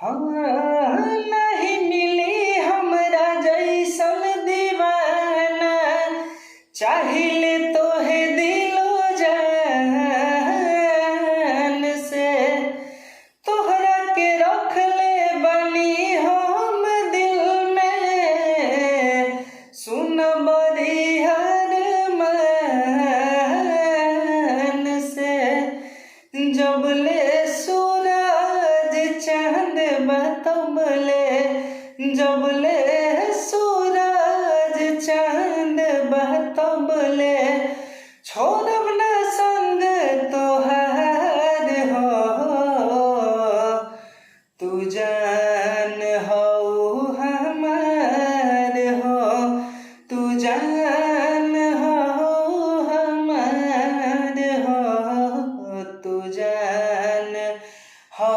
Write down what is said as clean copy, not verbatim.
हाँ, नहीं मिली हमरा जैसन दीवाना, चाहिले तोहे दिलो जान से। तोहरा के रख ले बनी हम दिल में, सुन बड़ी अरमान से। जबले सूरज चांद बतबले, जबले सूरज चांद बतबले, छोड़ब न संग तोहार हो। तू जान हो हमार हो, तू जान हो हमार हो, तू जान हो